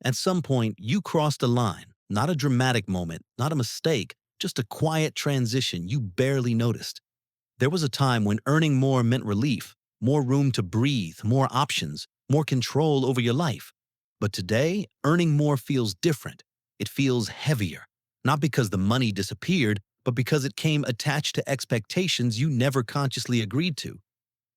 At some point, you crossed a line, not a dramatic moment, not a mistake, just a quiet transition you barely noticed. There was a time when earning more meant relief, more room to breathe, more options, more control over your life. But today, earning more feels different. It feels heavier, not because the money disappeared, but because it came attached to expectations you never consciously agreed to.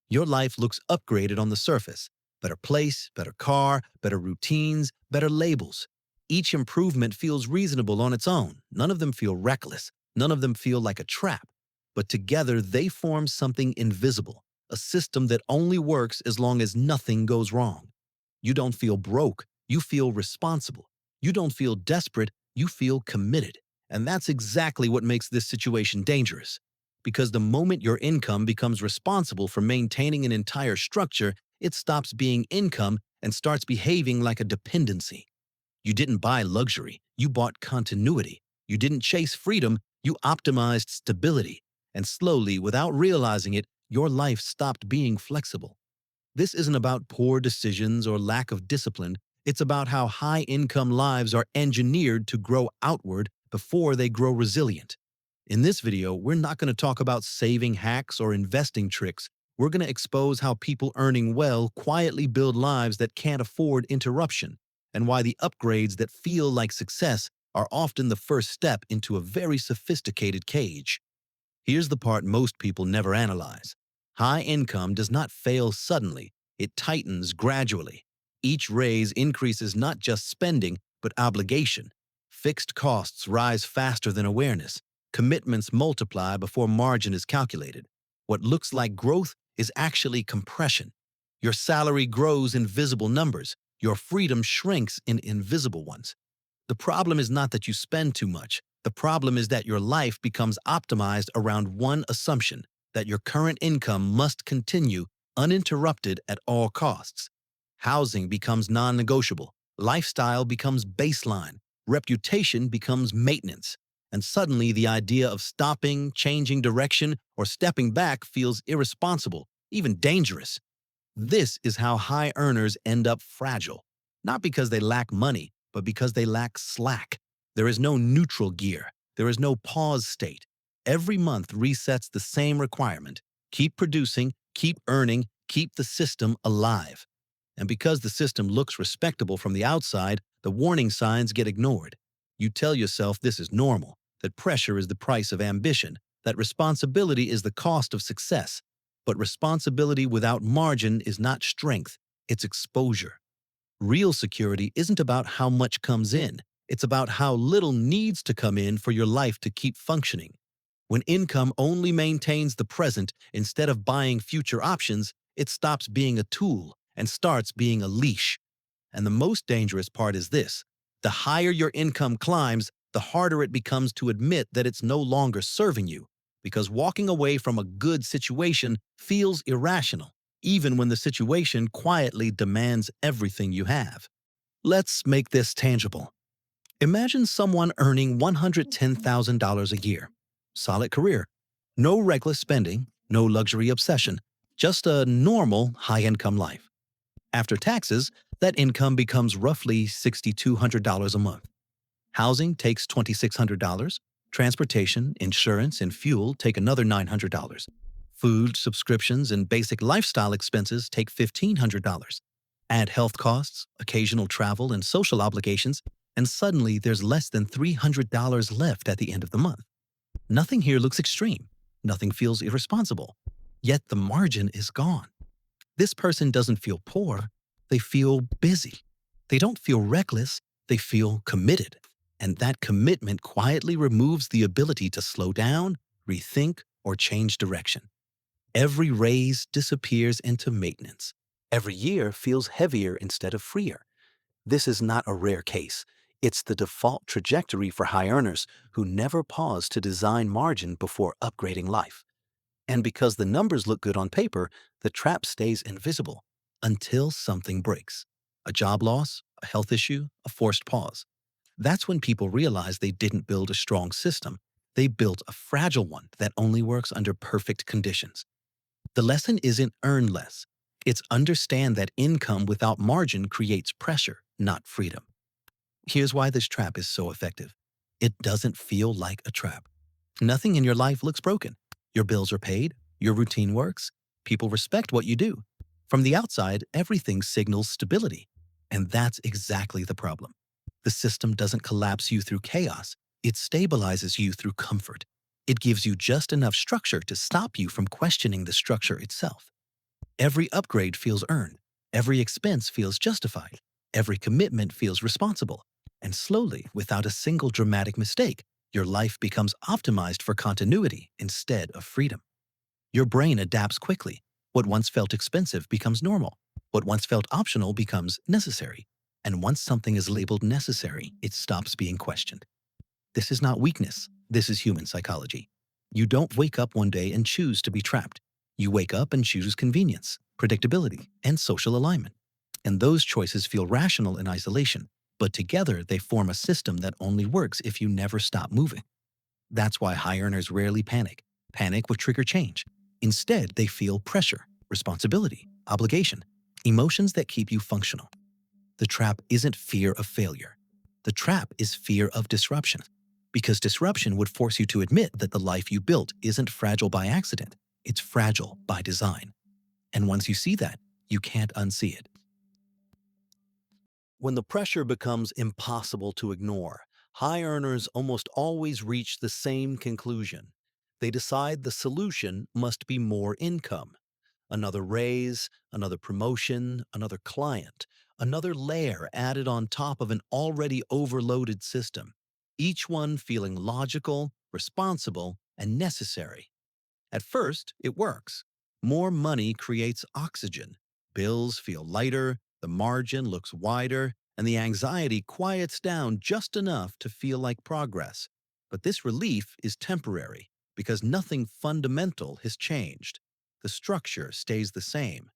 Your life looks upgraded on the surface. Better place, better car, better routines, better labels. Each improvement feels reasonable on its own. None of them feel reckless. None of them feel like a trap. But together they form something invisible, a system that only works as long as nothing goes wrong. You don't feel broke. You feel responsible. You don't feel desperate. You feel committed. And that's exactly what makes this situation dangerous. Because the moment your income becomes responsible for maintaining an entire structure, it stops being income and starts behaving like a dependency. You didn't buy luxury, you bought continuity. You didn't chase freedom, you optimized stability. And slowly, without realizing it, your life stopped being flexible. This isn't about poor decisions or lack of discipline. It's about how high-income lives are engineered to grow outward before they grow resilient. In this video, we're not going to talk about saving hacks or investing tricks. We're going to expose how people earning well quietly build lives that can't afford interruption, and why the upgrades that feel like success are often the first step into a very sophisticated cage. Here's the part most people never analyze. High income does not fail suddenly, it tightens gradually. Each raise increases not just spending, but obligation. Fixed costs rise faster than awareness. Commitments multiply before margin is calculated. What looks like growth is actually compression. Your salary grows in visible numbers. Your freedom shrinks in invisible ones. The problem is not that you spend too much. The problem is that your life becomes optimized around one assumption, that your current income must continue uninterrupted at all costs. Housing becomes non-negotiable. Lifestyle becomes baseline. Reputation becomes maintenance. And suddenly the idea of stopping, changing direction, or stepping back feels irresponsible, even dangerous. This is how high earners end up fragile, not because they lack money, but because they lack slack. There is no neutral gear. There is no pause state. Every month resets the same requirement. Keep producing, keep earning, keep the system alive. And because the system looks respectable from the outside, the warning signs get ignored. You tell yourself this is normal, that pressure is the price of ambition, that responsibility is the cost of success. But responsibility without margin is not strength, it's exposure. Real security isn't about how much comes in, it's about how little needs to come in for your life to keep functioning. When income only maintains the present instead of buying future options, it stops being a tool and starts being a leash. And the most dangerous part is this: the higher your income climbs, the harder it becomes to admit that it's no longer serving you, because walking away from a good situation feels irrational, even when the situation quietly demands everything you have. Let's make this tangible. Imagine someone earning $110,000 a year. Solid career. No reckless spending, no luxury obsession, just a normal high-income life. After taxes, that income becomes roughly $6,200 a month. Housing takes $2,600. Transportation, insurance, and fuel take another $900. Food, subscriptions, and basic lifestyle expenses take $1,500. Add health costs, occasional travel, and social obligations, and suddenly there's less than $300 left at the end of the month. Nothing here looks extreme. Nothing feels irresponsible. Yet the margin is gone. This person doesn't feel poor, they feel busy. They don't feel reckless, they feel committed. And that commitment quietly removes the ability to slow down, rethink, or change direction. Every raise disappears into maintenance. Every year feels heavier instead of freer. This is not a rare case. It's the default trajectory for high earners who never pause to design margin before upgrading life. And because the numbers look good on paper, the trap stays invisible until something breaks. A job loss, a health issue, a forced pause. That's when people realize they didn't build a strong system. They built a fragile one that only works under perfect conditions. The lesson isn't earn less. It's understand that income without margin creates pressure, not freedom. Here's why this trap is so effective. It doesn't feel like a trap. Nothing in your life looks broken. Your bills are paid, your routine works, people respect what you do. From the outside, everything signals stability. And that's exactly the problem. The system doesn't collapse you through chaos, it stabilizes you through comfort. It gives you just enough structure to stop you from questioning the structure itself. Every upgrade feels earned, every expense feels justified, every commitment feels responsible. And slowly, without a single dramatic mistake, your life becomes optimized for continuity instead of freedom. Your brain adapts quickly. What once felt expensive becomes normal. What once felt optional becomes necessary. And once something is labeled necessary, it stops being questioned. This is not weakness. This is human psychology. You don't wake up one day and choose to be trapped. You wake up and choose convenience, predictability, and social alignment. And those choices feel rational in isolation, but together they form a system that only works if you never stop moving. That's why high earners rarely panic. Panic would trigger change. Instead, they feel pressure, responsibility, obligation, emotions that keep you functional. The trap isn't fear of failure. The trap is fear of disruption. Because disruption would force you to admit that the life you built isn't fragile by accident, it's fragile by design. And once you see that, you can't unsee it. When the pressure becomes impossible to ignore, high earners almost always reach the same conclusion. They decide the solution must be more income. Another raise, another promotion, another client, another layer added on top of an already overloaded system, each one feeling logical, responsible, and necessary. At first, it works. More money creates oxygen. Bills feel lighter, the margin looks wider, and the anxiety quiets down just enough to feel like progress. But this relief is temporary because nothing fundamental has changed. The structure stays the same.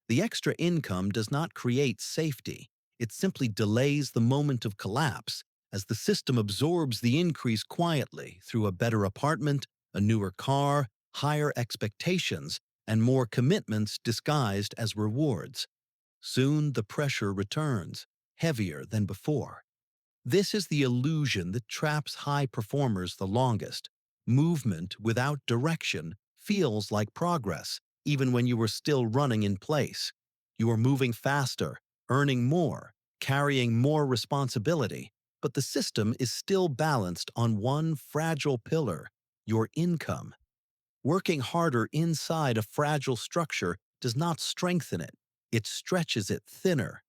The extra income does not create safety. It simply delays the moment of collapse as the system absorbs the increase quietly through a better apartment, a newer car, higher expectations, and more commitments disguised as rewards. Soon the pressure returns, heavier than before. This is the illusion that traps high performers the longest. Movement without direction feels like progress, even when you are still running in place. You are moving faster, earning more, carrying more responsibility, but the system is still balanced on one fragile pillar, your income. Working harder inside a fragile structure does not strengthen it, it stretches it thinner.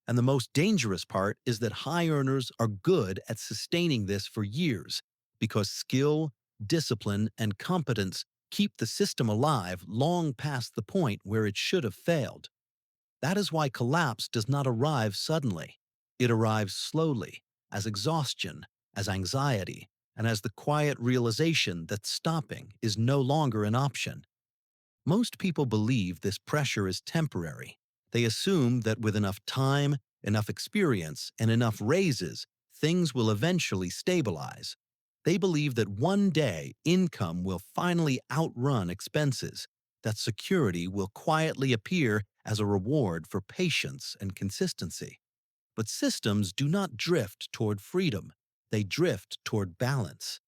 And the most dangerous part is that high earners are good at sustaining this for years because skill, discipline, and competence keep the system alive long past the point where it should have failed. That is why collapse does not arrive suddenly. It arrives slowly, as exhaustion, as anxiety, and as the quiet realization that stopping is no longer an option. Most people believe this pressure is temporary. They assume that with enough time, enough experience, and enough raises, things will eventually stabilize. They believe that one day income will finally outrun expenses, that security will quietly appear as a reward for patience and consistency. But systems do not drift toward freedom, they drift toward balance.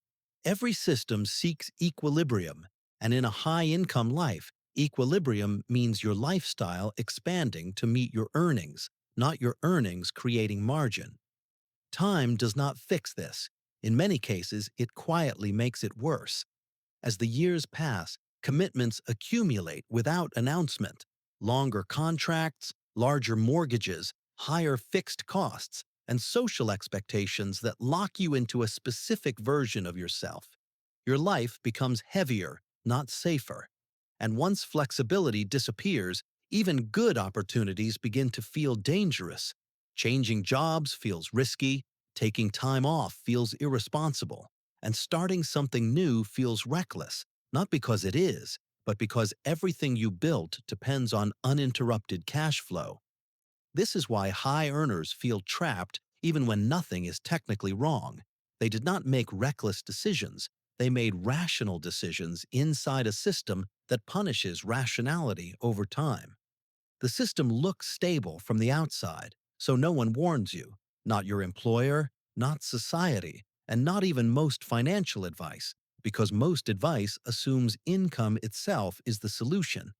Every system seeks equilibrium, and in a high-income life, equilibrium means your lifestyle expanding to meet your earnings, not your earnings creating margin. Time does not fix this. In many cases, it quietly makes it worse. As the years pass, commitments accumulate without announcement. Longer contracts, larger mortgages, higher fixed costs, and social expectations that lock you into a specific version of yourself. Your life becomes heavier, not safer. And once flexibility disappears, even good opportunities begin to feel dangerous. Changing jobs feels risky, taking time off feels irresponsible, and starting something new feels reckless, not because it is, but because everything you built depends on uninterrupted cash flow. This is why high earners feel trapped even when nothing is technically wrong. They did not make reckless decisions, they made rational decisions inside a system that punishes rationality over time. The system looks stable from the outside, so no one warns you. not your employer, not society, and not even most financial advice, because most advice assumes income itself is the solution.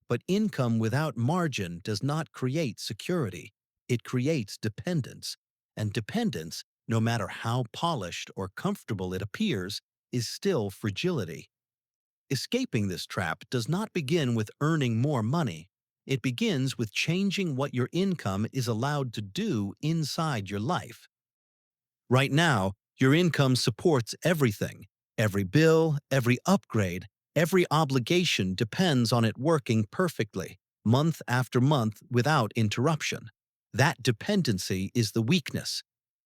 But income without margin does not create security. It creates dependence. And dependence, no matter how polished or comfortable it appears, is still fragility. Escaping this trap does not begin with earning more money. It begins with changing what your income is allowed to do inside your life. Right now, your income supports everything. Every bill, every upgrade, every obligation depends on it working perfectly, month after month without interruption. That dependency is the weakness.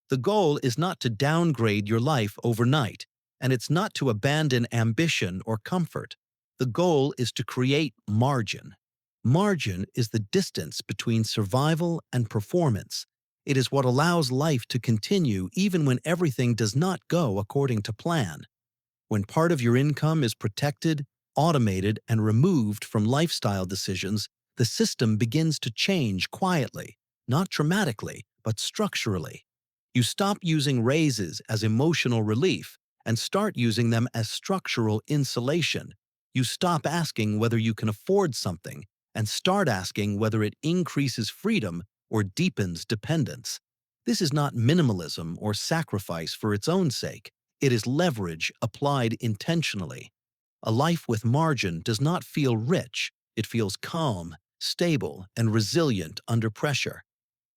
The goal is not to downgrade your life overnight, and it's not to abandon ambition or comfort. The goal is to create margin. Margin is the distance between survival and performance. It is what allows life to continue even when everything does not go according to plan. When part of your income is protected, automated, and removed from lifestyle decisions, the system begins to change quietly, not dramatically, but structurally. You stop using raises as emotional relief and start using them as structural insulation. You stop asking whether you can afford something and start asking whether it increases freedom or deepens dependence. This is not minimalism or sacrifice for its own sake. It is leverage applied intentionally. A life with margin does not feel rich. It feels calm, stable, and resilient under pressure.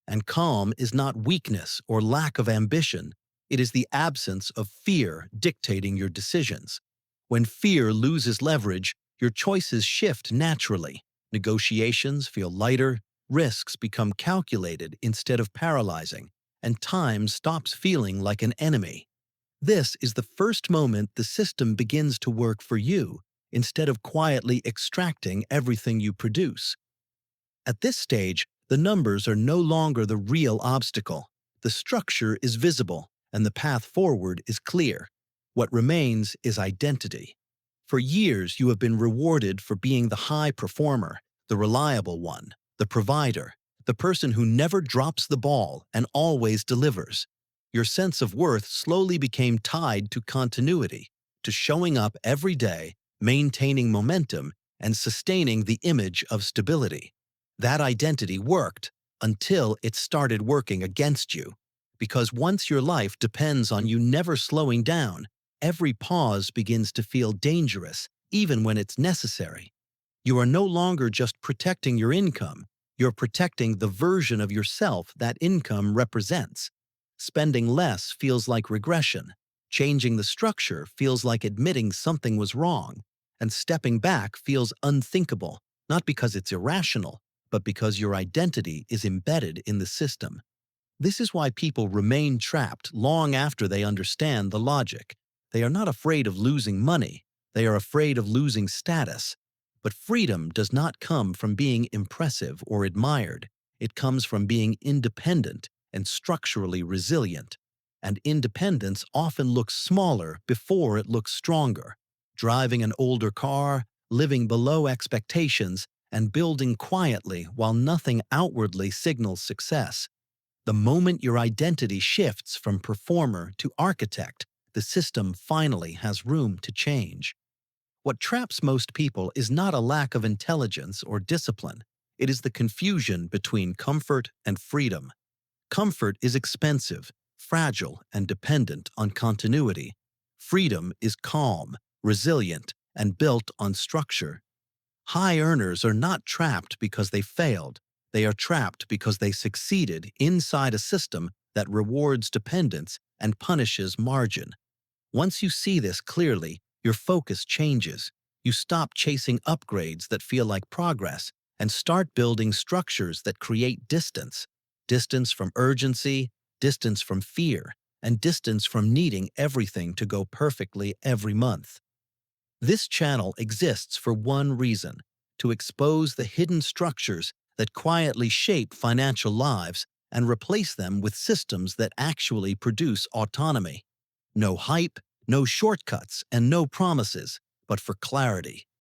And calm is not weakness or lack of ambition. It is the absence of fear dictating your decisions. When fear loses leverage, your choices shift naturally. Negotiations feel lighter, risks become calculated instead of paralyzing, and time stops feeling like an enemy. This is the first moment the system begins to work for you, instead of quietly extracting everything you produce. At this stage, the numbers are no longer the real obstacle. The structure is visible, and the path forward is clear. What remains is identity. For years, you have been rewarded for being the high performer, the reliable one, the provider, the person who never drops the ball and always delivers. Your sense of worth slowly became tied to continuity, to showing up every day, maintaining momentum, and sustaining the image of stability. That identity worked until it started working against you. Because once your life depends on you never slowing down, every pause begins to feel dangerous, even when it's necessary. You are no longer just protecting your income, you're protecting the version of yourself that income represents. Spending less feels like regression. Changing the structure feels like admitting something was wrong. And stepping back feels unthinkable, not because it's irrational, but because your identity is embedded in the system. This is why people remain trapped long after they understand the logic. They are not afraid of losing money. They are afraid of losing status. But freedom does not come from being impressive or admired. It comes from being independent and structurally resilient. And independence often looks smaller before it looks stronger. Driving an older car, living below expectations, and building quietly while nothing outwardly signals success. The moment your identity shifts from performer to architect, the system finally has room to change. What traps most people is not a lack of intelligence or discipline. It is the confusion between comfort and freedom. Comfort is expensive, fragile, and dependent on continuity. Freedom is calm, resilient, and built on structure. High earners are not trapped because they failed. They are trapped because they succeeded inside a system that rewards dependence and punishes margin. Once you see this clearly, your focus changes. You stop chasing upgrades that feel like progress and start building structures that create distance. Distance from urgency, distance from fear, and distance from needing everything to go perfectly every month. This channel exists for one reason: to expose the hidden structures that quietly shape financial lives and replace them with systems that actually produce autonomy. No hype, no shortcuts, and no promises, but for clarity,